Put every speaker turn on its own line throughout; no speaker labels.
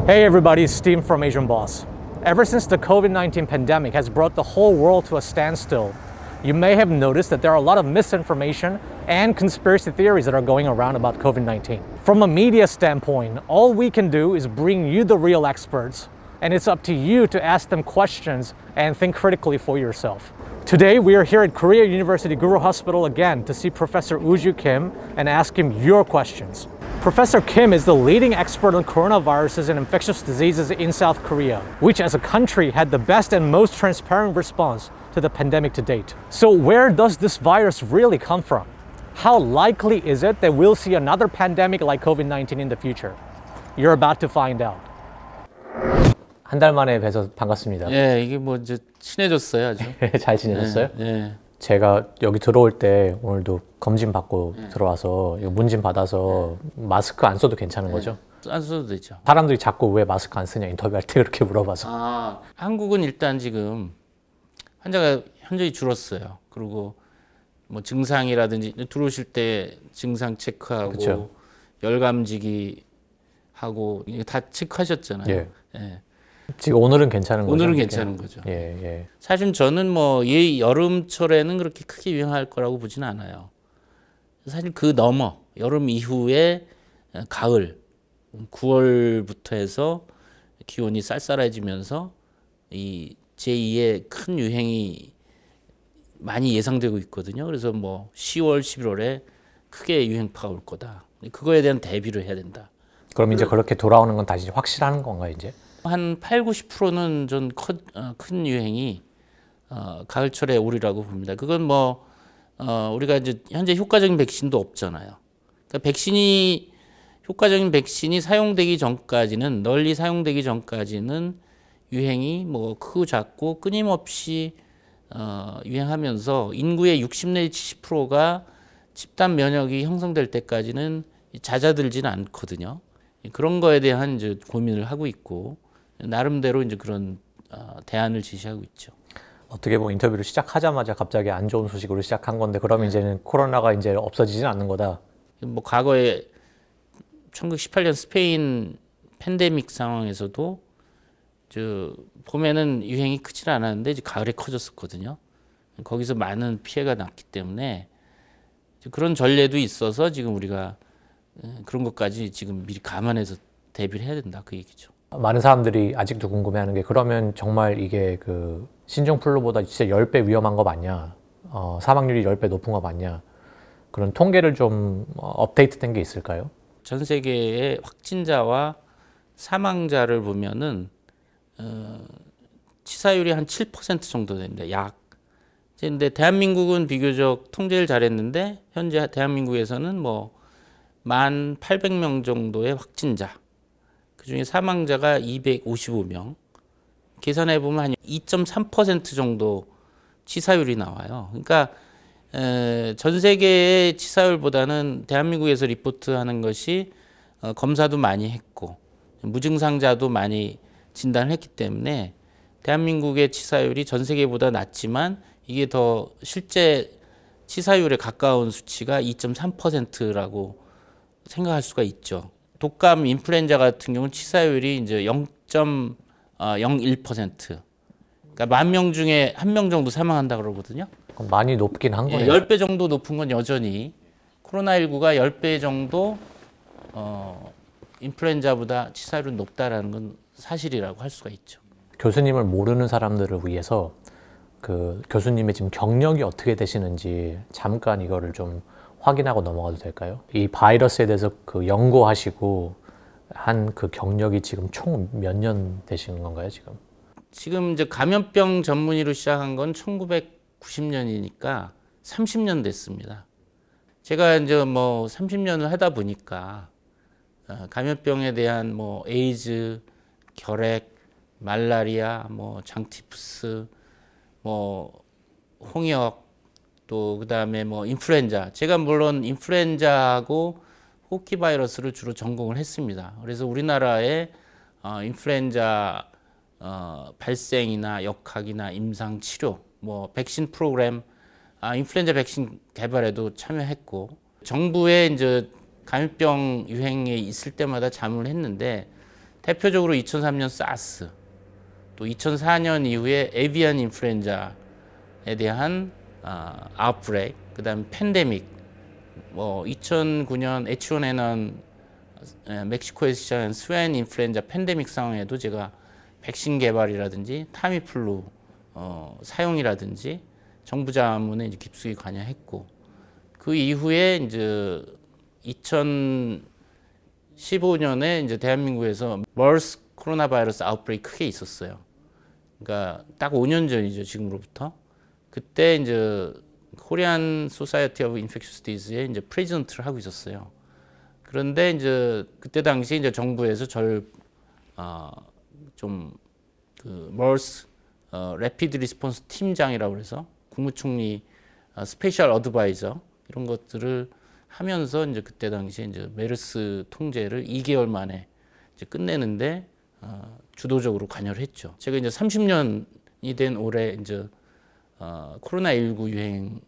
Hey everybody, it's Steve from Asian Boss. Ever since the COVID-19 pandemic has brought the whole world to a standstill, you may have noticed that there are a lot of misinformation and conspiracy theories that are going around about COVID-19. From a media standpoint, all we can do is bring you the real experts, and it's up to you to ask them questions and think critically for yourself. Today, we are here at Korea University Guru Hospital again to see Professor Woo-Ju Kim and ask him your questions. Professor Kim is the leading expert on coronaviruses and infectious diseases in South Korea, which as a country had the best and most transparent response to the pandemic to date. So where does this virus really come from? How likely is it that we'll see another pandemic like COVID-19 in the future? You're about to find out. 한 달 만에 뵈서 반갑습니다.
예, 이게 뭐 이제 친해졌어요, 아주.
잘 지내셨어요?
예.
제가 여기 들어올 때 오늘도 검진 받고 들어와서 문진 받아서 마스크 안 써도 괜찮은 거죠?
안 써도 되죠.
사람들이 자꾸 왜 마스크 안 쓰냐 인터뷰할 때 그렇게 물어봐서.
한국은 일단 지금 환자가 현저히 줄었어요. 그리고 뭐 증상이라든지 들어오실 때 증상 체크하고
그쵸.
열감지기 하고 이거 다 체크하셨잖아요.
예.
예.
지금 오늘은 괜찮은 거죠?
오늘은 괜찮은 거죠.
예.
사실 저는 뭐 여름철에는 그렇게 크게 유행할 거라고 보지는 않아요. 사실 그 넘어 여름 이후에 가을 9월부터 해서 기온이 쌀쌀해지면서 이 제2의 큰 유행이 많이 예상되고 있거든요. 그래서 뭐 10월, 11월에 크게 유행파가 올 거다. 그거에 대한 대비를 해야 된다.
그럼 이제 그렇게 돌아오는 건 다시 확실한 건가요, 이제?
한 80~90%는 좀 큰 유행이 가을철에 오리라고 봅니다. 그건 뭐 우리가 이제 현재 효과적인 백신도 없잖아요. 그러니까 효과적인 백신이 사용되기 전까지는 널리 사용되기 전까지는 유행이 뭐 크고 작고 끊임없이 유행하면서 인구의 60 내지 70%가 집단 면역이 형성될 때까지는 잦아들지는 않거든요. 그런 거에 대한 이제 고민을 하고 있고 나름대로 이제 그런 대안을 제시하고 있죠.
어떻게 보면 인터뷰를 시작하자마자 갑자기 안 좋은 소식으로 시작한 건데 그러면 이제는 코로나가 이제 없어지진 않는 거다.
뭐 과거에 1918년 스페인 팬데믹 상황에서도 봄에는 유행이 크지 않았는데 이제 가을에 커졌었거든요. 거기서 많은 피해가 났기 때문에 그런 전례도 있어서 지금 우리가 그런 것까지 지금 미리 감안해서 대비를 해야 된다 그 얘기죠.
많은 사람들이 아직도 궁금해하는 게 그러면 정말 이게 그 신종플루보다 진짜 10배 위험한 거 맞냐? 사망률이 10배 높은 거 맞냐? 그런 통계를 좀 업데이트된 게 있을까요?
전 세계의 확진자와 사망자를 보면은 치사율이 한 7% 정도 됩니다. 약. 근데 대한민국은 비교적 통제를 잘했는데 현재 대한민국에서는 뭐 1,800명 정도의 확진자. 그중에 사망자가 255명. 계산해 보면 한 2.3% 정도 치사율이 나와요. 그러니까 전 세계의 치사율보다는 대한민국에서 리포트하는 것이 검사도 많이 했고 무증상자도 많이 진단을 했기 때문에 대한민국의 치사율이 전 세계보다 낮지만 이게 더 실제 치사율에 가까운 수치가 2.3%라고 생각할 수가 있죠. 독감 인플루엔자 같은 경우는 치사율이 이제 0.01%. 그러니까 10,000명 중에 1명 정도 사망한다 그러거든요.
많이 높긴 한 거예요.
10배 정도 높은 건 여전히 코로나19가 10배 정도 인플루엔자보다 치사율은 높다라는 건 사실이라고 할 수가 있죠.
교수님을 모르는 사람들을 위해서 그 교수님의 지금 경력이 어떻게 되시는지 잠깐 이거를 좀 확인하고 넘어가도 될까요? 이 바이러스에 대해서 그 연구하시고 한 그 경력이 지금 총 몇 년 되시는 건가요, 지금?
지금 이제 감염병 전문의로 시작한 건 1990년이니까 30년 됐습니다. 제가 이제 뭐 30년을 하다 보니까 감염병에 대한 뭐 에이즈, 결핵, 말라리아, 뭐 장티푸스, 뭐 홍역 또 그다음에 뭐 인플루엔자. 제가 물론 인플루엔자하고 호흡기 바이러스를 주로 전공을 했습니다. 그래서 우리나라의 인플루엔자 발생이나 역학이나 임상 치료, 뭐 백신 프로그램, 인플루엔자 백신 개발에도 참여했고 정부의 이제 감염병 유행에 있을 때마다 자문을 했는데 대표적으로 2003년 사스, 또 2004년 이후에 에비안 인플루엔자에 대한 아웃브레이크, 그다음 팬데믹, 뭐 2009년 H1N1 멕시코에서 시작한 스웨인 인플루엔자 팬데믹 상황에도 제가 백신 개발이라든지 타미플루 사용이라든지 정부 자문에 이제 깊숙이 관여했고, 그 이후에 이제 2015년에 이제 대한민국에서 머스 코로나 바이러스 아웃브레이크 크게 있었어요. 그러니까 딱 5년 전이죠, 지금으로부터. 그때 이제 코리안 소사이어티 오브 인펙셔스 디지즈에 이제 프레지던트를 하고 있었어요. 그런데 이제 그때 당시 이제 정부에서 그 머스 래피드 리스폰스 팀장이라고 그래서 국무총리 스페셜 어드바이저 이런 것들을 하면서 이제 그때 당시에 이제 메르스 통제를 2개월 만에 이제 끝내는데 주도적으로 관여를 했죠. 제가 이제 30년이 된 올해 이제 코로나19 유행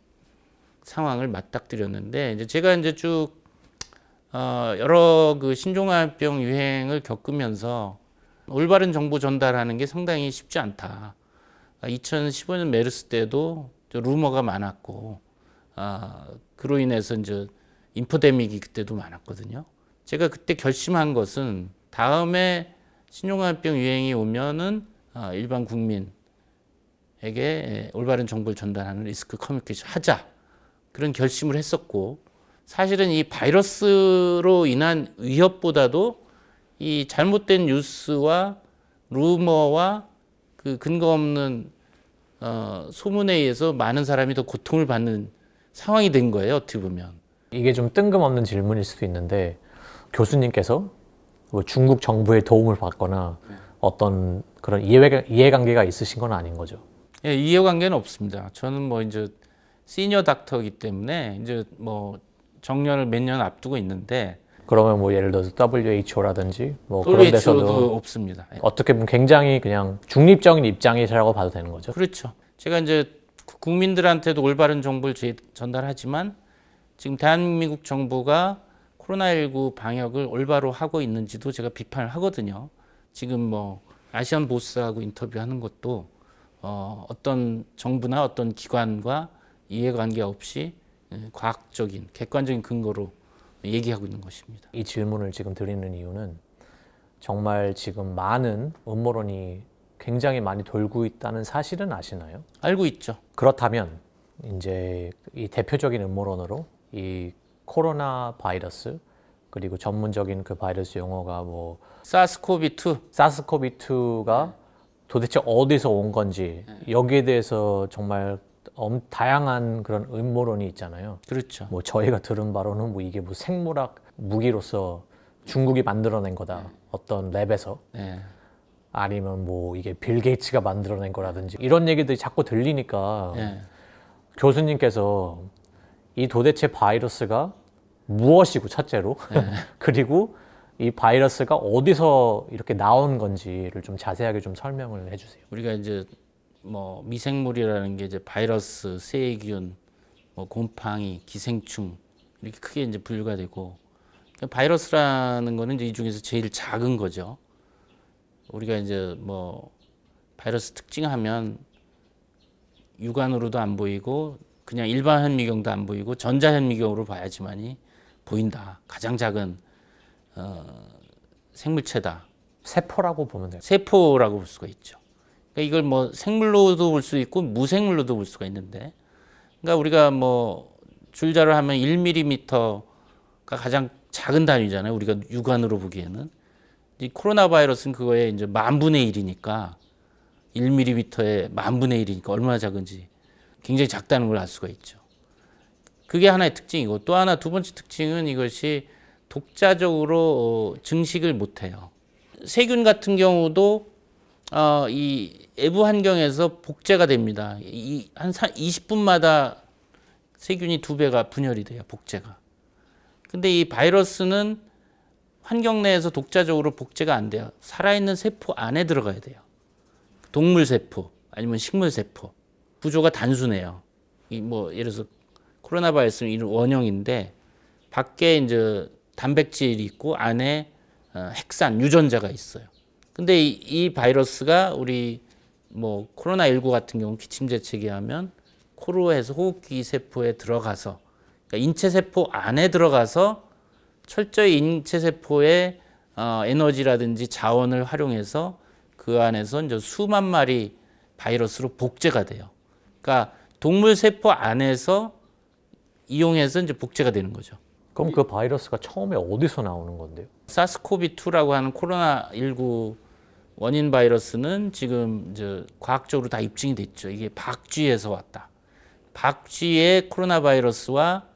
상황을 맞닥뜨렸는데, 이제 제가 이제 쭉 여러 그 신종합병 유행을 겪으면서 올바른 정보 전달하는 게 상당히 쉽지 않다. 2015년 메르스 때도 루머가 많았고, 그로 인해서 이제 인포데믹이 그때도 많았거든요. 제가 그때 결심한 것은 다음에 신종합병 유행이 오면은 일반 국민에게 올바른 정보를 전달하는 리스크 커뮤니케이션 하자, 그런 결심을 했었고, 사실은 이 바이러스로 인한 위협보다도 이 잘못된 뉴스와 루머와 그 근거 없는 소문에 의해서 많은 사람이 더 고통을 받는 상황이 된 거예요, 어떻게 보면.
이게 좀 뜬금없는 질문일 수도 있는데, 교수님께서 뭐 중국 정부의 도움을 받거나 어떤 그런 이해관계가 있으신 건 아닌 거죠?
예, 이해관계는 없습니다. 저는 뭐 이제 시니어 닥터이기 때문에 이제 뭐 정년을 몇 년 앞두고 있는데.
그러면 뭐 예를 들어서 WHO라든지 뭐 그런 데서도
없습니다.
어떻게 보면 굉장히 그냥 중립적인 입장이라고 봐도 되는 거죠?
그렇죠. 제가 이제 국민들한테도 올바른 정보를 전달하지만 지금 대한민국 정부가 코로나19 방역을 올바로 하고 있는지도 제가 비판을 하거든요. 지금 뭐 아시안 보스하고 인터뷰하는 것도 어떤 정부나 어떤 기관과 이해관계 없이 과학적인 객관적인 근거로 얘기하고 있는 것입니다.
이 질문을 지금 드리는 이유는 정말 지금 많은 음모론이 굉장히 많이 돌고 있다는 사실은 아시나요?
알고 있죠.
그렇다면 이제 이 대표적인 음모론으로 이 코로나 바이러스, 그리고 전문적인 그 바이러스 용어가 뭐 사스코비2가 도대체 어디서 온 건지, 여기에 대해서 정말 다양한 그런 음모론이 있잖아요.
그렇죠.
뭐 저희가 들은 바로는 뭐 이게 뭐 생물학 무기로서 중국이 만들어낸 거다, 어떤 랩에서. 아니면 뭐 이게 빌 게이츠가 만들어낸 거라든지 이런 얘기들이 자꾸 들리니까 교수님께서 이 도대체 바이러스가 무엇이고, 첫째로 그리고 이 바이러스가 어디서 이렇게 나온 건지를 좀 자세하게 좀 설명을 해주세요.
우리가 이제 뭐 미생물이라는 게 이제 바이러스, 세균, 뭐 곰팡이, 기생충 이렇게 크게 이제 분류가 되고, 바이러스라는 거는 이제 이 중에서 제일 작은 거죠. 우리가 이제 뭐 바이러스 특징하면 육안으로도 안 보이고 그냥 일반 현미경도 안 보이고 전자 현미경으로 봐야지만이 보인다. 가장 작은 생물체다.
세포라고 보면 돼요.
세포라고 볼 수가 있죠. 그러니까 이걸 뭐 생물로도 볼 수 있고 무생물로도 볼 수가 있는데, 그러니까 우리가 뭐 줄자를 하면 1mm가 가장 작은 단위잖아요. 우리가 육안으로 보기에는. 이 코로나 바이러스는 그거에 이제 10,000분의 1이니까 1mm에 10,000분의 1이니까 얼마나 작은지 굉장히 작다는 걸 알 수가 있죠. 그게 하나의 특징이고, 또 하나 두 번째 특징은 이것이 독자적으로 증식을 못해요. 세균 같은 경우도 이 외부 환경에서 복제가 됩니다. 한 20분마다 세균이 2배가 분열이 돼요, 복제가. 근데 이 바이러스는 환경 내에서 독자적으로 복제가 안 돼요. 살아있는 세포 안에 들어가야 돼요. 동물 세포 아니면 식물 세포. 구조가 단순해요. 이 뭐 예를 들어서 코로나 바이러스는 이런 원형인데 밖에 이제 단백질이 있고 안에 핵산 유전자가 있어요. 근데 이 바이러스가 우리 뭐 코로나19 같은 경우 기침재채기 하면 코로 해서 호흡기 세포에 들어가서, 그러니까 인체 세포 안에 들어가서 철저히 인체 세포의 에너지라든지 자원을 활용해서 그 안에서 이제 수만 마리 바이러스로 복제가 돼요. 그러니까 동물 세포 안에서 이용해서 이제 복제가 되는 거죠.
그럼 그 바이러스가 처음에 어디서 나오는 건데요?
사스코비2라고 하는 코로나19 원인 바이러스는 지금 이제 과학적으로 다 입증이 됐죠. 이게 박쥐에서 왔다. 박쥐의 코로나 바이러스와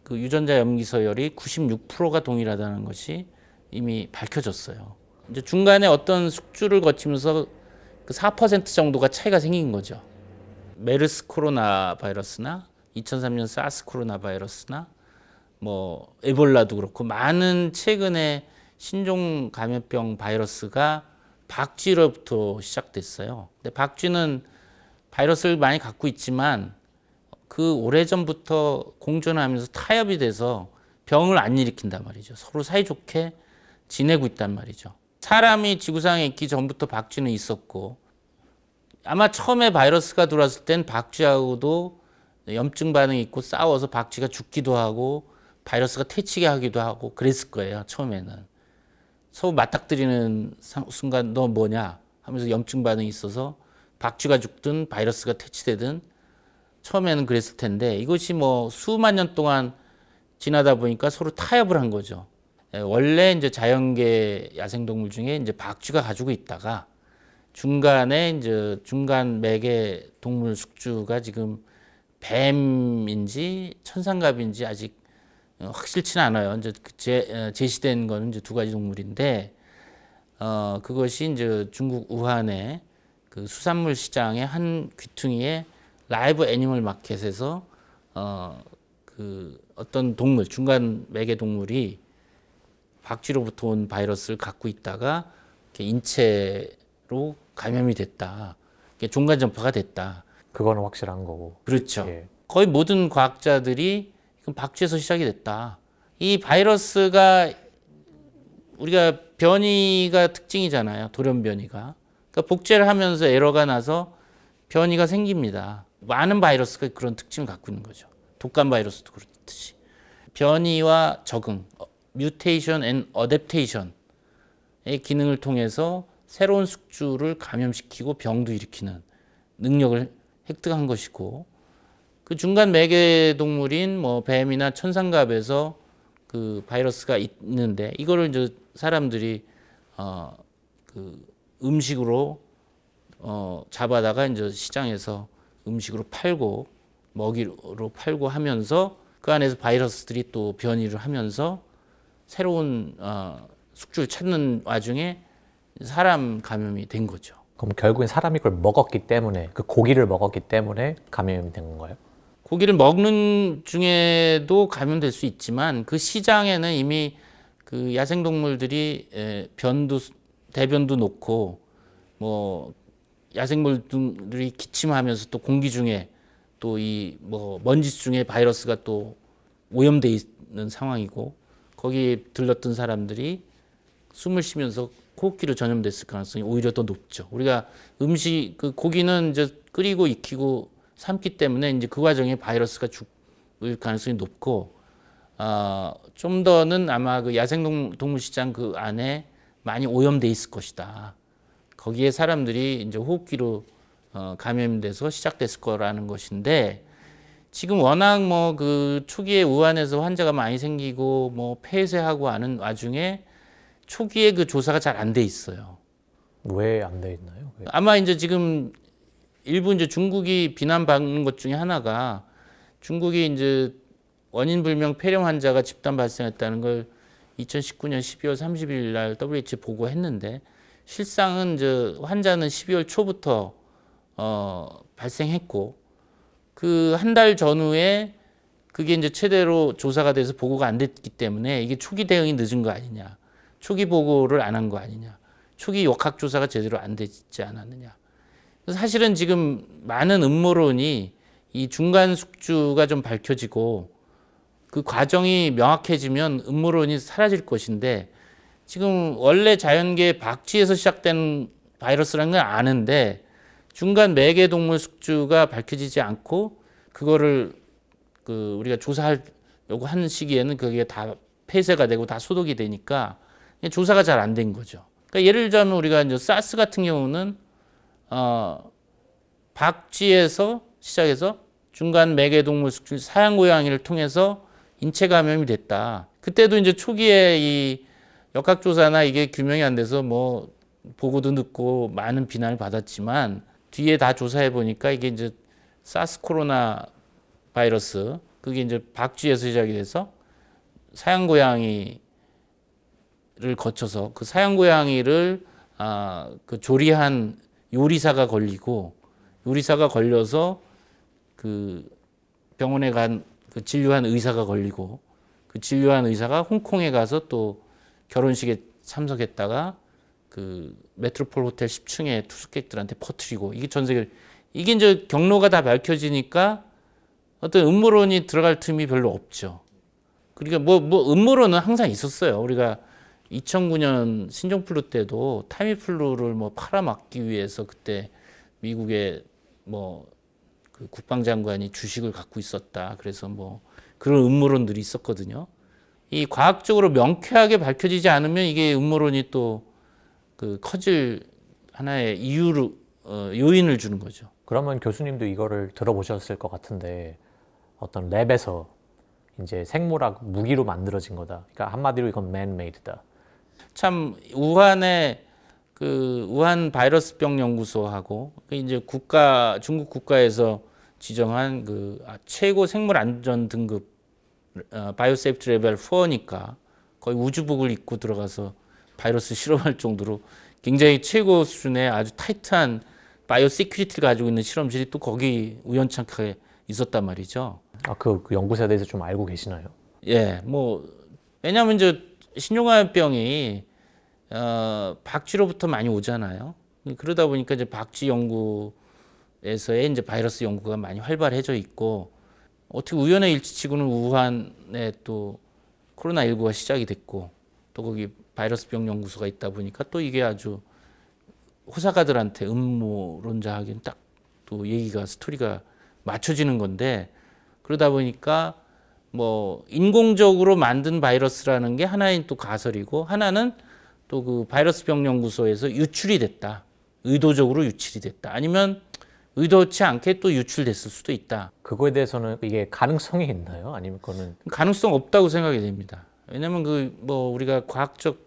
그 유전자 염기 서열이 96%가 동일하다는 것이 이미 밝혀졌어요. 이제 중간에 어떤 숙주를 거치면서 그 4% 정도가 차이가 생긴 거죠. 메르스 코로나 바이러스나 2003년 사스 코로나 바이러스나 뭐 에볼라도 그렇고 많은 최근에 신종 감염병 바이러스가 박쥐로부터 시작됐어요. 근데 박쥐는 바이러스를 많이 갖고 있지만 그 오래전부터 공존하면서 타협이 돼서 병을 안 일으킨단 말이죠. 서로 사이좋게 지내고 있단 말이죠. 사람이 지구상에 있기 전부터 박쥐는 있었고, 아마 처음에 바이러스가 들어왔을 땐 박쥐하고도 염증 반응이 있고 싸워서 박쥐가 죽기도 하고 바이러스가 퇴치게 하기도 하고 그랬을 거예요. 처음에는 서로 맞닥뜨리는 순간 너 뭐냐 하면서 염증 반응이 있어서 박쥐가 죽든 바이러스가 퇴치되든 처음에는 그랬을 텐데, 이것이 뭐 수만 년 동안 지나다 보니까 서로 타협을 한 거죠. 원래 이제 자연계 야생동물 중에 이제 박쥐가 가지고 있다가 중간에 이제 중간 매개 동물 숙주가 지금 뱀인지 천상갑인지 아직 확실치는 않아요. 이제 제시된 거는 이제 두 가지 동물인데, 그것이 이제 중국 우한의 그 수산물 시장의 한 귀퉁이에 라이브 애니멀 마켓에서 그 어떤 동물, 중간 매개 동물이 박쥐로부터 온 바이러스를 갖고 있다가 인체로 감염이 됐다. 종간 전파가 됐다.
그거는 확실한 거고.
그렇죠.
예.
거의 모든 과학자들이 박쥐에서 시작이 됐다. 이 바이러스가 우리가 변이가 특징이잖아요. 돌연 변이가. 그러니까 복제를 하면서 에러가 나서 변이가 생깁니다. 많은 바이러스가 그런 특징을 갖고 있는 거죠. 독감 바이러스도 그렇듯이. 변이와 적응, 뮤테이션 앤 어댑테이션의 기능을 통해서 새로운 숙주를 감염시키고 병도 일으키는 능력을 획득한 것이고, 그 중간 매개 동물인 뭐 뱀이나 천상갑에서 그 바이러스가 있는데, 이거를 이제 사람들이 그 음식으로 잡아다가 이제 시장에서 음식으로 팔고 먹이로 팔고 하면서 그 안에서 바이러스들이 또 변이를 하면서 새로운 숙주를 찾는 와중에 사람 감염이 된 거죠.
그럼 결국엔 사람이 그걸 먹었기 때문에, 그 고기를 먹었기 때문에 감염이 된 건가요?
고기를 먹는 중에도 감염될 수 있지만, 그 시장에는 이미 그 야생동물들이 대변도 놓고 뭐 야생물들이 기침하면서 또 공기 중에 또 이 뭐 먼지 중에 바이러스가 또 오염돼 있는 상황이고, 거기에 들렀던 사람들이 숨을 쉬면서 호흡기로 전염됐을 가능성이 오히려 더 높죠. 우리가 그 고기는 이제 끓이고 익히고 삶기 때문에 이제 그 과정에 바이러스가 죽을 가능성이 높고, 좀 더는 아마 그 야생동물 시장 그 안에 많이 오염돼 있을 것이다. 거기에 사람들이 이제 호흡기로 감염돼서 시작됐을 거라는 것인데, 지금 워낙 뭐 그 초기에 우한에서 환자가 많이 생기고 뭐 폐쇄하고 하는 와중에 초기에 그 조사가 잘 안 돼 있어요.
왜 안 돼 있나요?
아마 이제 지금 일부 이제 중국이 비난받는 것 중에 하나가, 중국이 이제 원인 불명 폐렴 환자가 집단 발생했다는 걸 2019년 12월 30일 날 WHO 보고했는데, 실상은 이제 환자는 12월 초부터 발생했고, 그 한 달 전후에 그게 이제 최대로 조사가 돼서 보고가 안 됐기 때문에 이게 초기 대응이 늦은 거 아니냐, 초기 보고를 안 한 거 아니냐, 초기 역학 조사가 제대로 안 되지 않았느냐. 사실은 지금 많은 음모론이 이 중간 숙주가 좀 밝혀지고 그 과정이 명확해지면 음모론이 사라질 것인데, 지금 원래 자연계의 박쥐에서 시작된 바이러스라는 걸 아는데 중간 매개동물 숙주가 밝혀지지 않고 그거를 우리가 조사하려고 하는 시기에는 그게 다 폐쇄가 되고 다 소독이 되니까 조사가 잘 안 된 거죠. 그러니까 예를 들자면 우리가 이제 사스 같은 경우는 박쥐에서 시작해서 중간 매개동물 숙주 사양 고양이를 통해서 인체 감염이 됐다. 그때도 이제 초기에 이 역학조사나 이게 규명이 안 돼서 뭐 보고도 늦고 많은 비난을 받았지만 뒤에 다 조사해 보니까 이게 이제 사스 코로나 바이러스 그게 이제 박쥐에서 시작이 돼서 사양 고양이를 거쳐서 그 사양 고양이를 그 조리한 요리사가 걸려서 그 병원에 간 그 진료한 의사가 걸리고 그 진료한 의사가 홍콩에 가서 또 결혼식에 참석했다가 그 메트로폴 호텔 10층에 투숙객들한테 퍼뜨리고 이게 전 세계 이게 이제 경로가 다 밝혀지니까 어떤 음모론이 들어갈 틈이 별로 없죠. 그러니까 뭐 음모론은 항상 있었어요. 우리가 2009년 신종플루 때도 타미플루를 뭐 팔아막기 위해서 그때 미국의 뭐 그 국방장관이 주식을 갖고 있었다. 그래서 뭐 그런 음모론들이 있었거든요. 이 과학적으로 명쾌하게 밝혀지지 않으면 이게 음모론이 또 그 커질 하나의 이유로 요인을 주는 거죠.
그러면 교수님도 이거를 들어보셨을 것 같은데 어떤 랩에서 이제 생물학 무기로 만들어진 거다. 그러니까 한마디로 이건 man-made다.
참 우한의 그 우한 바이러스병 연구소하고 이제 중국 국가에서 지정한 그 최고 생물 안전 등급 바이오세이프티 레벨 4니까 거의 우주복을 입고 들어가서 바이러스 실험할 정도로 굉장히 최고 수준의 아주 타이트한 바이오 시큐리티를 가지고 있는 실험실이 또 거기 우연찮게 있었단 말이죠.
그 연구소에 대해서 좀 알고 계시나요?
예, 뭐 왜냐하면 이제 신종암병이 박쥐로부터 많이 오잖아요. 그러다 보니까 이제 박쥐 연구에서의 이제 바이러스 연구가 많이 활발해져 있고 어떻게 우연의 일치치고는 우한에 또 코로나19가 시작이 됐고 또 거기 바이러스병 연구소가 있다 보니까 또 이게 아주 호사가들한테 음모론자하기는 딱 또 얘기가 스토리가 맞춰지는 건데 그러다 보니까 뭐 인공적으로 만든 바이러스라는 게 하나인 또 가설이고 하나는 또 그 바이러스병 연구소에서 유출이 됐다. 의도적으로 유출이 됐다. 아니면 의도치 않게 또 유출됐을 수도 있다.
그거에 대해서는 이게 가능성이 있나요? 아니면 그거는
가능성 없다고 생각이 됩니다. 왜냐면 그 뭐 우리가 과학적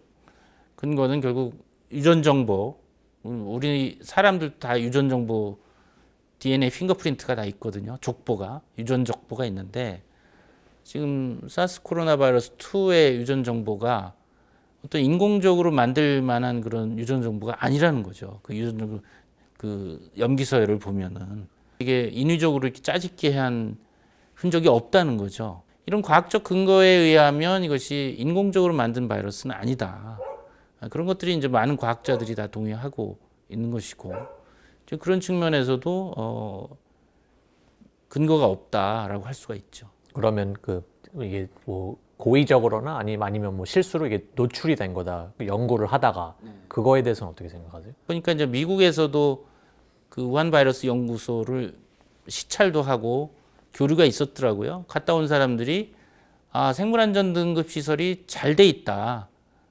근거는 결국 유전 정보, 우리 사람들 다 유전 정보 DNA 핑거프린트가 다 있거든요. 족보가 유전 족보가 있는데 지금 사스 코로나 바이러스 2의 유전 정보가 어떤 인공적으로 만들 만한 그런 유전 정보가 아니라는 거죠. 그 유전 정보 그 염기서열을 보면은 이게 인위적으로 이렇게 짜집게 한 흔적이 없다는 거죠. 이런 과학적 근거에 의하면 이것이 인공적으로 만든 바이러스는 아니다. 그런 것들이 이제 많은 과학자들이 다 동의하고 있는 것이고 그런 측면에서도 근거가 없다라고 할 수가 있죠.
그러면 이게 뭐 고의적으로나 아니면 뭐 실수로 이게 노출이 된 거다. 연구를 하다가 그거에 대해서는 어떻게 생각하세요?
그러니까 이제 미국에서도 그 우한 바이러스 연구소를 시찰도 하고 교류가 있었더라고요. 갔다 온 사람들이 생물안전 등급 시설이 잘 돼 있다.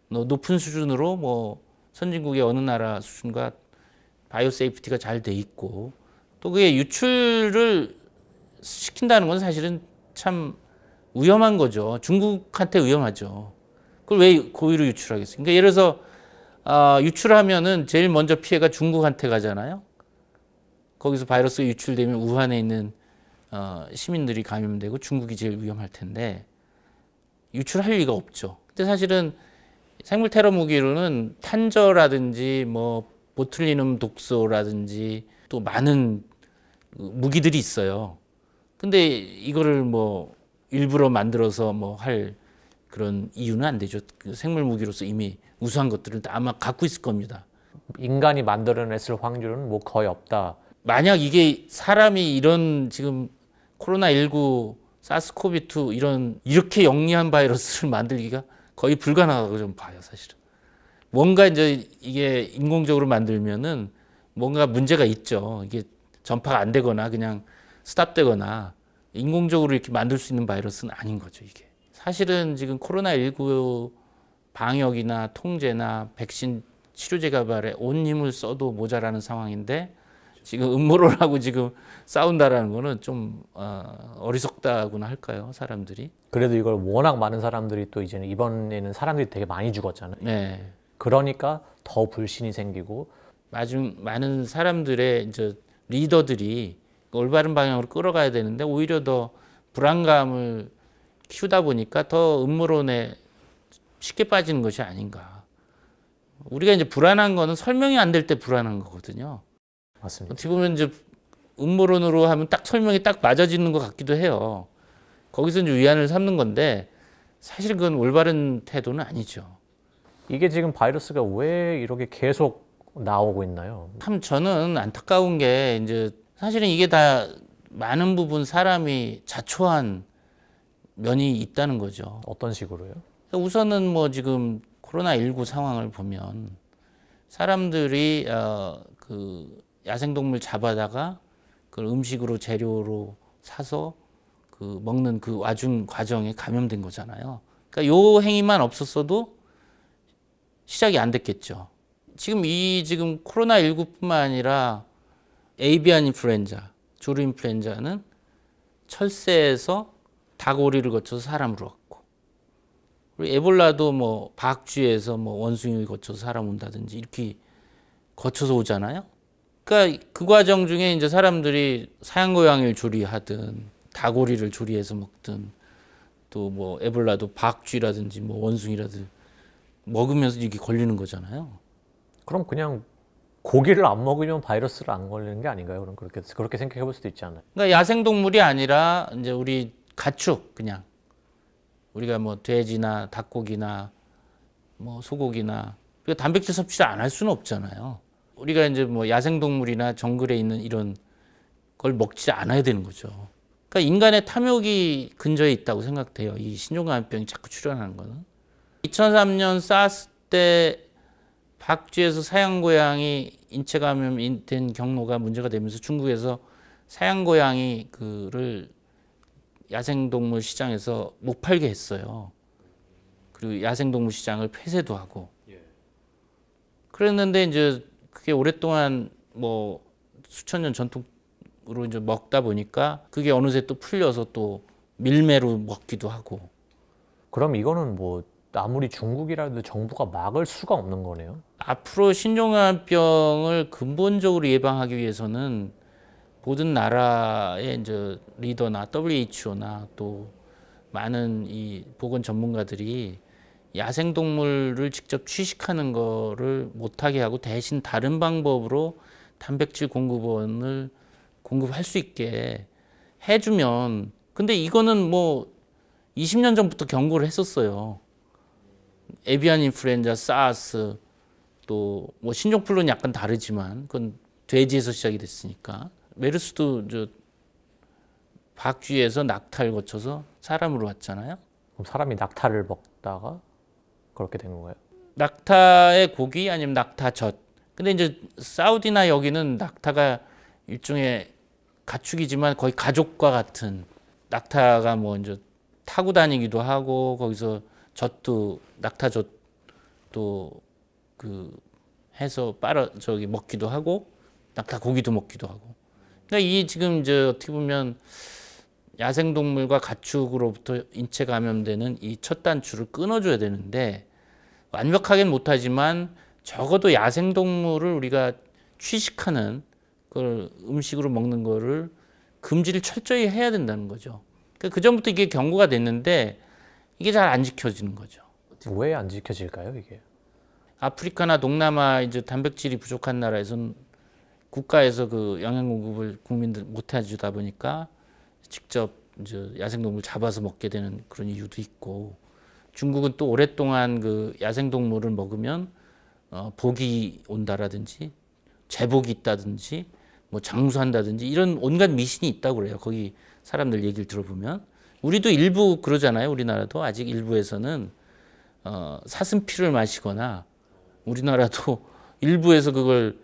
높은 수준으로 뭐 선진국의 어느 나라 수준과 바이오 세이프티가 잘 돼 있고 또 그게 유출을 시킨다는 건 사실은 참 위험한 거죠. 중국한테 위험하죠. 그걸 왜 고의로 유출하겠어요? 그러니까 예를 들어서 유출하면은 제일 먼저 피해가 중국한테 가잖아요. 거기서 바이러스가 유출되면 우한에 있는 시민들이 감염되고 중국이 제일 위험할 텐데 유출할 리가 없죠. 근데 사실은 생물 테러 무기로는 탄저라든지 뭐 보툴리눔 독소라든지 또 많은 무기들이 있어요. 근데 이거를 뭐 일부러 만들어서 뭐 할 그런 이유는 안 되죠. 그 생물 무기로서 이미 우수한 것들을 아마 갖고 있을 겁니다.
인간이 만들어냈을 확률은 뭐 거의 없다.
만약 이게 사람이 이런 지금 코로나19, 사스코비2 이렇게 영리한 바이러스를 만들기가 거의 불가능하다고 좀 봐요, 사실은. 뭔가 이제 이게 인공적으로 만들면은 뭔가 문제가 있죠. 이게 전파가 안 되거나 그냥 스탑되거나 인공적으로 이렇게 만들 수 있는 바이러스는 아닌 거죠, 이게. 사실은 지금 코로나19 방역이나 통제나 백신 치료제 개발에 온 힘을 써도 모자라는 상황인데 지금 음모론하고 지금 싸운다라는 거는 좀 어리석다고나 할까요, 사람들이?
그래도 이걸 워낙 많은 사람들이 또 이제는 이번에는 사람들이 되게 많이 죽었잖아요.
네.
그러니까 더 불신이 생기고
많은 사람들의 이제 리더들이 올바른 방향으로 끌어가야 되는데 오히려 더 불안감을 키우다 보니까 더 음모론에 쉽게 빠지는 것이 아닌가. 우리가 이제 불안한 거는 설명이 안 될 때 불안한 거거든요.
맞습니다.
어떻게 보면 이제 음모론으로 하면 딱 설명이 딱 맞아지는 것 같기도 해요. 거기서 이제 위안을 삼는 건데 사실 그건 올바른 태도는 아니죠.
이게 지금 바이러스가 왜 이렇게 계속 나오고 있나요?
참 저는 안타까운 게 이제 사실은 이게 다 많은 부분 사람이 자초한 면이 있다는 거죠.
어떤 식으로요?
우선은 뭐 지금 코로나19 상황을 보면 사람들이 그 야생동물 잡아다가 그 음식으로 재료로 사서 그 먹는 그 과정에 감염된 거잖아요. 그러니까 요 행위만 없었어도 시작이 안 됐겠죠. 지금 코로나19뿐만 아니라 에이비안 인플루엔자, 조류 인플루엔자는 철새에서 닭오리를 거쳐서 사람으로 왔고, 그리고 에볼라도 뭐 박쥐에서 뭐 원숭이를 거쳐서 사람 온다든지 이렇게 거쳐서 오잖아요. 그러니까 그 과정 중에 이제 사람들이 사양고양이를 조리하든 닭오리를 조리해서 먹든 또 뭐 에볼라도 박쥐라든지 뭐 원숭이라든지 먹으면서 이게 걸리는 거잖아요.
그럼 그냥 고기를 안 먹으면 바이러스를 안 걸리는 게 아닌가요? 그럼 그렇게 생각해 볼 수도 있지 않나요?
그러니까 야생동물이 아니라 이제 우리 가축 그냥 우리가 뭐 돼지나 닭고기나 뭐 소고기나 우리가 단백질 섭취를 안 할 수는 없잖아요. 우리가 이제 뭐 야생동물이나 정글에 있는 이런 걸 먹지 않아야 되는 거죠. 그러니까 인간의 탐욕이 근저에 있다고 생각돼요. 이 신종감염병이 자꾸 출현하는 거는. 2003년 사스 때 박쥐에서 사양고양이 인체 감염된 경로가 문제가 되면서 중국에서 사양고양이 그를 야생동물 시장에서 못 팔게 했어요. 그리고 야생동물 시장을 폐쇄도 하고. 그랬는데 이제 그게 오랫동안 뭐 수천 년 전통으로 이제 먹다 보니까 그게 어느새 또 풀려서 또 밀매로 먹기도 하고.
그럼 이거는 뭐 아무리 중국이라도 정부가 막을 수가 없는 거네요.
앞으로 신종감염병을 근본적으로 예방하기 위해서는 모든 나라의 이제 리더나 WHO나 또 많은 이 보건 전문가들이 야생동물을 직접 취식하는 거를 못하게 하고 대신 다른 방법으로 단백질 공급원을 공급할 수 있게 해주면, 근데 이거는 뭐 20년 전부터 경고를 했었어요. 에비안 인플루엔자, 사스, 또 뭐 신종플루는 약간 다르지만 그건 돼지에서 시작이 됐으니까. 메르스도 저 박쥐에서 낙타를 거쳐서 사람으로 왔잖아요.
그럼 사람이 낙타를 먹다가 그렇게 된 건가요?
낙타의 고기 아니면 낙타젓. 근데 이제 사우디나 여기는 낙타가 일종의 가축이지만 거의 가족과 같은, 낙타가 뭐 이제 타고 다니기도 하고 거기서 젖도 낙타젖도 그 해서 먹기도 하고 낙타 고기도 먹기도 하고. 그러니까 이 지금 이제 어떻게 보면 야생동물과 가축으로부터 인체 감염되는 이 첫 단추를 끊어줘야 되는데 완벽하게는 못하지만 적어도 야생동물을 우리가 취식하는 그 음식으로 먹는 거를 금지를 철저히 해야 된다는 거죠. 그러니까 그 전부터 이게 경고가 됐는데 이게 잘 안 지켜지는 거죠.
왜 안 지켜질까요, 이게?
아프리카나 동남아 이제 단백질이 부족한 나라에서는 국가에서 그 영양 공급을 국민들 못 해주다 보니까 직접 이제 야생동물 잡아서 먹게 되는 그런 이유도 있고, 중국은 또 오랫동안 그 야생동물을 먹으면 복이 온다라든지 제복이 있다든지 뭐 장수한다든지 이런 온갖 미신이 있다고 그래요. 거기 사람들 얘기를 들어보면. 우리도 일부 그러잖아요. 우리나라도 아직 일부에서는 사슴피를 마시거나 우리나라도 일부에서 그걸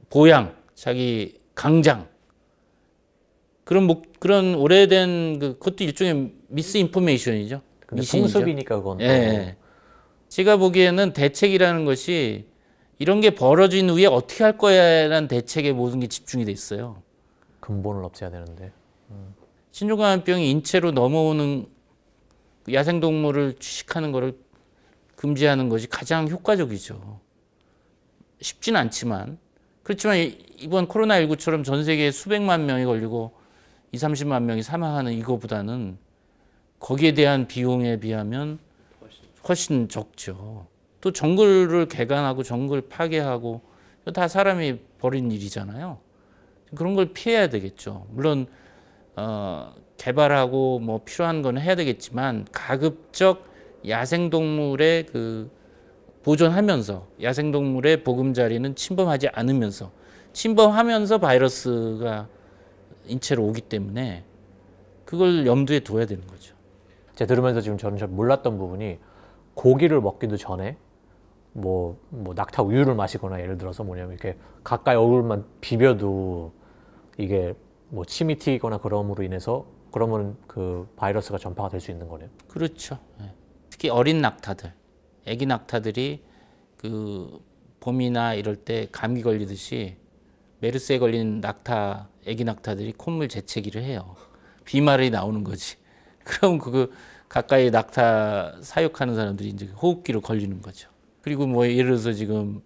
보양, 자기 강장 그런 오래된 그것도 일종의 미스 인포메이션이죠.
근데 풍습이니까 그건 또.
예. 제가 보기에는 대책이라는 것이 이런 게 벌어진 후에 어떻게 할 거야라는 대책에 모든 게 집중이 돼 있어요.
근본을 없애야 되는데.
신종감염병이 인체로 넘어오는 야생동물을 취식하는 것을 금지하는 것이 가장 효과적이죠. 쉽진 않지만. 그렇지만 이번 코로나19처럼 전 세계에 수백만 명이 걸리고 20, 30만 명이 사망하는 이거보다는 거기에 대한 비용에 비하면 훨씬 적죠. 또 정글을 개간하고 정글 파괴하고 다 사람이 벌인 일이잖아요. 그런 걸 피해야 되겠죠. 물론 개발하고 뭐 필요한 건 해야 되겠지만 가급적 야생동물의 보존하면서 야생동물의 보금자리는 침범하지 않으면서 침범하면서 바이러스가 인체로 오기 때문에 그걸 염두에 둬야 되는 거죠.
제가 들으면서 지금 저는 잘 몰랐던 부분이 고기를 먹기도 전에 뭐 낙타 우유를 마시거나 예를 들어서 뭐냐면 이렇게 가까이 얼굴만 비벼도 이게 뭐 침이 튀거나 그럼으로 인해서 그러면 그 바이러스가 전파가 될 수 있는 거네요.
그렇죠. 특히 어린 낙타들, 아기 낙타들이 봄이나 이럴 때 감기 걸리듯이 메르스에 걸린 아기 낙타들이 콧물 재채기를 해요. 비말이 나오는 거지. 그럼 가까이 낙타 사육하는 사람들이 이제 호흡기로 걸리는 거죠. 그리고 뭐 예를 들어서 지금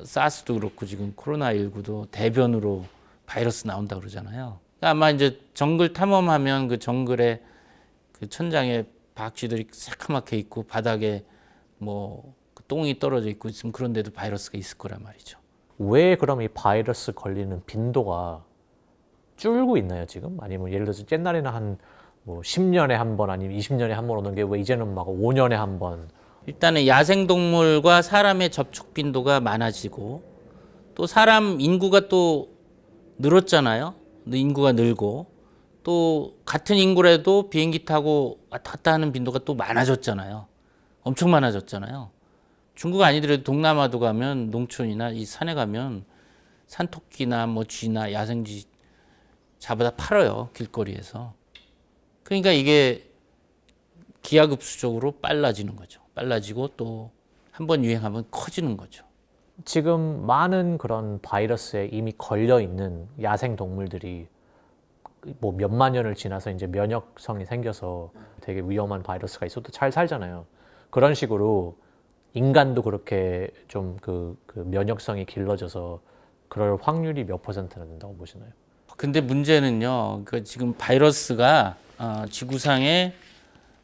사스도 그렇고 지금 코로나19도 대변으로 바이러스 나온다 그러잖아요. 그러니까 아마 이제 정글 탐험하면 그 정글에 그 천장에 박쥐들이 새카맣게 있고 바닥에 뭐 똥이 떨어져 있고 있으면 그런 데도 바이러스가 있을 거란 말이죠.
왜 그럼 이 바이러스 걸리는 빈도가 줄고 있나요 지금? 아니면 예를 들어서 옛날에는 한 뭐 10년에 한 번 아니면 20년에 한 번 오는 게 왜 이제는 막 5년에 한 번?
일단은 야생동물과 사람의 접촉 빈도가 많아지고 또 사람 인구가 또 늘었잖아요. 인구가 늘고 또 같은 인구라도 비행기 타고 왔다 갔다 하는 빈도가 또 많아졌잖아요. 엄청 많아졌잖아요. 중국 아니더라도 동남아도 가면 농촌이나 이 산에 가면 산토끼나 뭐 쥐나 야생쥐 잡아다 팔아요. 길거리에서. 그러니까 이게 기하급수적으로 빨라지는 거죠. 빨라지고 또 한 번 유행하면 커지는 거죠.
지금 많은 그런 바이러스에 이미 걸려 있는 야생 동물들이 뭐 몇만 년을 지나서 이제 면역성이 생겨서 되게 위험한 바이러스가 있어도 잘 살잖아요. 그런 식으로 인간도 그렇게 좀 그 면역성이 길러져서 그럴 확률이 몇 %나 된다고 보시나요?
근데 문제는요, 지금 바이러스가 지구상에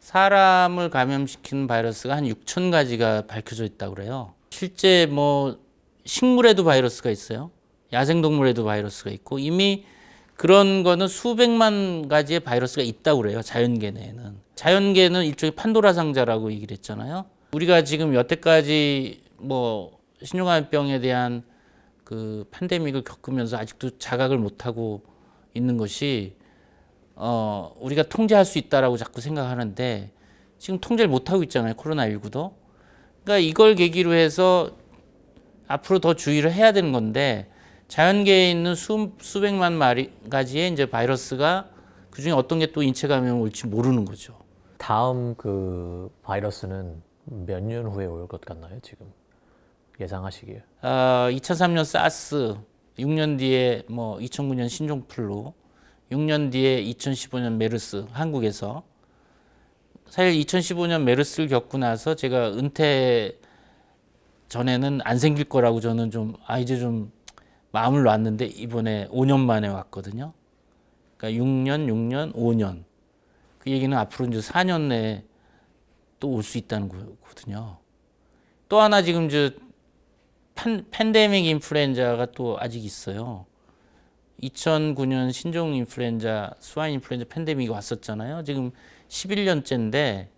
사람을 감염시키는 바이러스가 한 6천 가지가 밝혀져 있다고 그래요. 실제 뭐 식물에도 바이러스가 있어요. 야생동물에도 바이러스가 있고 이미 그런 거는 수백만 가지의 바이러스가 있다고 그래요. 자연계 내에는. 자연계는 일종의 판도라 상자라고 얘기를 했잖아요. 우리가 지금 여태까지 뭐 신종감염병에 대한 그 팬데믹을 겪으면서 아직도 자각을 못하고 있는 것이 우리가 통제할 수 있다라고 자꾸 생각하는데 지금 통제를 못하고 있잖아요. 코로나19도. 그러니까 이걸 계기로 해서 앞으로 더 주의를 해야 되는 건데 자연계에 있는 수백만 가지의 이제 바이러스가 그중에 어떤 게 또 인체 감염을 올지 모르는 거죠.
다음 그 바이러스는 몇 년 후에 올 것 같나요, 지금? 예상하시기에.
2003년 사스, 6년 뒤에 뭐 2009년 신종플루, 6년 뒤에 2015년 메르스, 한국에서. 사실 2015년 메르스를 겪고 나서 제가 은퇴 전에는 안 생길 거라고 저는 좀, 이제 좀 마음을 놨는데 이번에 5년 만에 왔거든요. 그러니까 6년, 5년. 그 얘기는 앞으로 이제 4년 내에 또 올 수 있다는 거거든요. 또 하나 지금 팬데믹 인플루엔자가 또 아직 있어요. 2009년 신종 인플루엔자, 스와인 인플루엔자 팬데믹이 왔었잖아요. 지금 11년째인데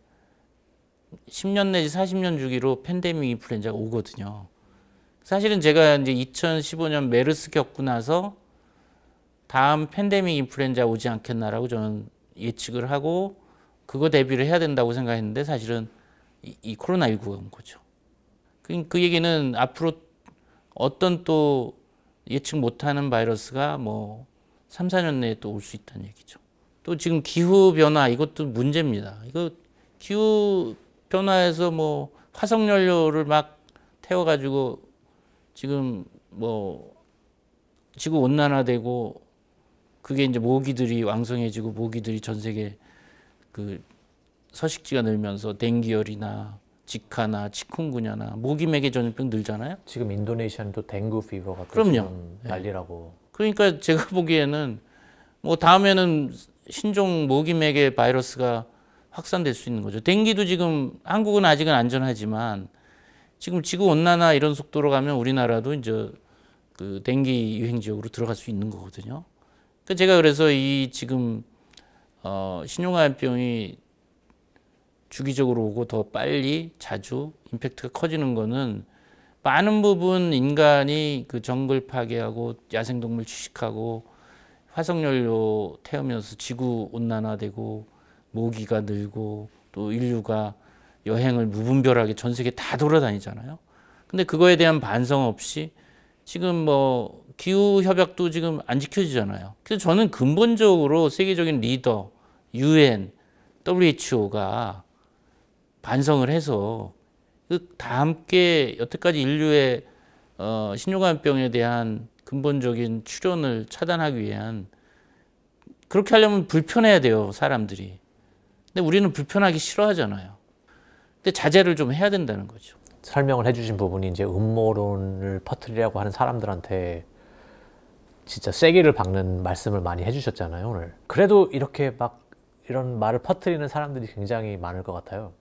10년 내지 40년 주기로 팬데믹 인플루엔자가 오거든요. 사실은 제가 이제 2015년 메르스 겪고 나서 다음 팬데믹 인플루엔자 오지 않겠나라고 저는 예측을 하고 그거 대비를 해야 된다고 생각했는데 사실은 이 코로나19가 온 거죠. 그 얘기는 앞으로 어떤 또 예측 못하는 바이러스가 뭐 3, 4년 내에 또 올 수 있다는 얘기죠. 또 지금 기후 변화 이것도 문제입니다. 이거 기후 변화에서 뭐 화석 연료를 막 태워가지고 지금 뭐 지구 온난화되고 그게 이제 모기들이 왕성해지고 모기들이 전 세계 그 서식지가 늘면서 댕기열이나 지카나 치kun구냐나 모기맥의 전염병 늘잖아요.
지금 인도네시아는 또 댕구 피버가
그럼요.
지금 난리라고.
그러니까 제가 보기에는 뭐 다음에는 신종 모기맥의 바이러스가 확산될 수 있는 거죠. 댕기도 지금 한국은 아직은 안전하지만 지금 지구 온난화 이런 속도로 가면 우리나라도 이제 그 댕기 유행 지역으로 들어갈 수 있는 거거든요. 그러니까 제가 그래서 이 지금 신종감염병이 주기적으로 오고 더 빨리 자주 임팩트가 커지는 거는 많은 부분 인간이 그 정글 파괴하고 야생동물 취식하고 화석연료 태우면서 지구 온난화되고 모기가 늘고 또 인류가 여행을 무분별하게 전 세계 다 돌아다니잖아요. 근데 그거에 대한 반성 없이 지금 뭐 기후 협약도 지금 안 지켜지잖아요. 그래서 저는 근본적으로 세계적인 리더, UN, WHO가 반성을 해서 다 함께 여태까지 인류의 신종감염병에 대한 근본적인 출현을 차단하기 위한 그렇게 하려면 불편해야 돼요, 사람들이. 근데 우리는 불편하기 싫어하잖아요. 근데 자제를 좀 해야 된다는 거죠.
설명을 해주신 부분이 이제 음모론을 퍼뜨리려고 하는 사람들한테 진짜 쐐기를 박는 말씀을 많이 해주셨잖아요, 오늘. 그래도 이렇게 막 이런 말을 퍼뜨리는 사람들이 굉장히 많을 것 같아요.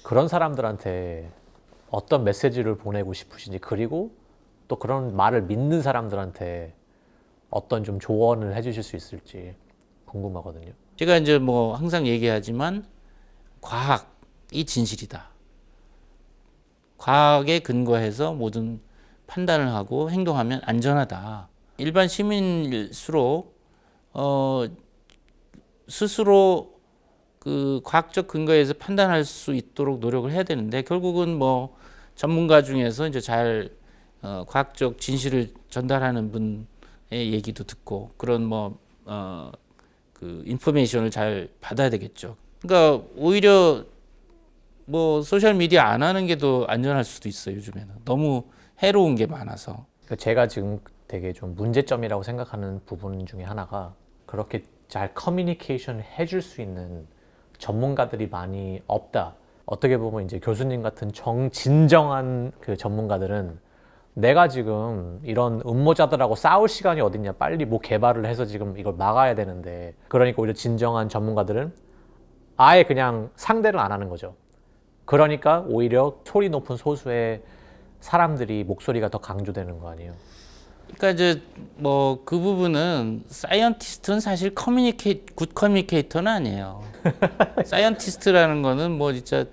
그런 사람들한테 어떤 메시지를 보내고 싶으신지, 그리고 또 그런 말을 믿는 사람들한테 어떤 좀 조언을 해주실 수 있을지 궁금하거든요.
제가 이제 뭐 항상 얘기하지만 과학이 진실이다. 과학에 근거해서 모든 판단을 하고 행동하면 안전하다. 일반 시민일수록 스스로 그 과학적 근거에서 판단할 수 있도록 노력을 해야 되는데 결국은 뭐 전문가 중에서 이제 잘 과학적 진실을 전달하는 분의 얘기도 듣고 그런 뭐 그 인포메이션을 잘 받아야 되겠죠. 그러니까 오히려 뭐 소셜 미디어 안 하는 게 더 안전할 수도 있어요. 요즘에는 너무 해로운 게 많아서.
그러니까 제가 지금 되게 좀 문제점이라고 생각하는 부분 중에 하나가 그렇게 잘 커뮤니케이션 해줄 수 있는 전문가들이 많이 없다. 어떻게 보면 이제 교수님 같은 진정한 그 전문가들은 내가 지금 이런 음모자들하고 싸울 시간이 어딨냐, 빨리 뭐 개발을 해서 지금 이걸 막아야 되는데, 그러니까 오히려 진정한 전문가들은 아예 그냥 상대를 안 하는 거죠. 그러니까 오히려 소리 높은 소수의 사람들이 목소리가 더 강조되는 거 아니에요?
그러니까 이제 뭐 그 부분은 사이언티스트는 사실 굿 커뮤니케이터는 아니에요. 사이언티스트라는 거는 뭐 진짜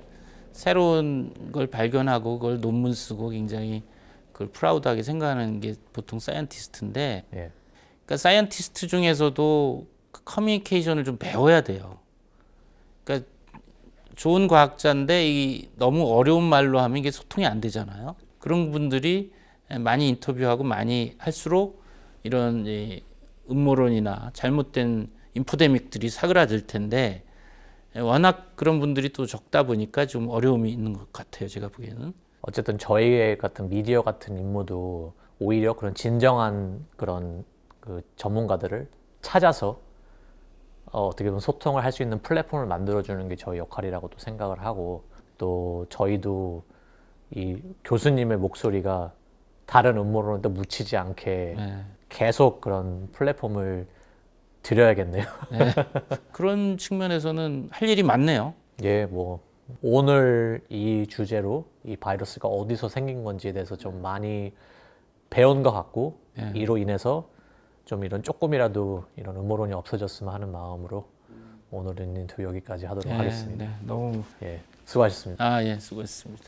새로운 걸 발견하고 그걸 논문 쓰고 굉장히 그걸 프라우드하게 생각하는 게 보통 사이언티스트인데,
예.
그러니까 사이언티스트 중에서도 커뮤니케이션을 좀 배워야 돼요. 그러니까 좋은 과학자인데 이 너무 어려운 말로 하면 이게 소통이 안 되잖아요. 그런 분들이 많이 인터뷰하고 많이 할수록 이런 음모론이나 잘못된 인포데믹들이 사그라들 텐데 워낙 그런 분들이 또 적다 보니까 좀 어려움이 있는 것 같아요. 제가 보기에는.
어쨌든 저희 같은 미디어 같은 임무도 오히려 그런 진정한 그런 그 전문가들을 찾아서 어떻게 보면 소통을 할 수 있는 플랫폼을 만들어주는 게 저희 역할이라고도 생각을 하고, 또 저희도 이 교수님의 목소리가 다른 음모론에 묻히지 않게 계속 그런 플랫폼을 드려야겠네요.
네. 그런 측면에서는 할 일이 많네요.
예, 뭐 오늘 이 주제로 이 바이러스가 어디서 생긴 건지에 대해서 좀 많이 배운 것 같고, 이로 인해서 좀 이런 조금이라도 이런 음모론이 없어졌으면 하는 마음으로 오늘은 인터뷰 여기까지 하도록 하겠습니다.
네, 너무
수고하셨습니다.
예, 수고했습니다.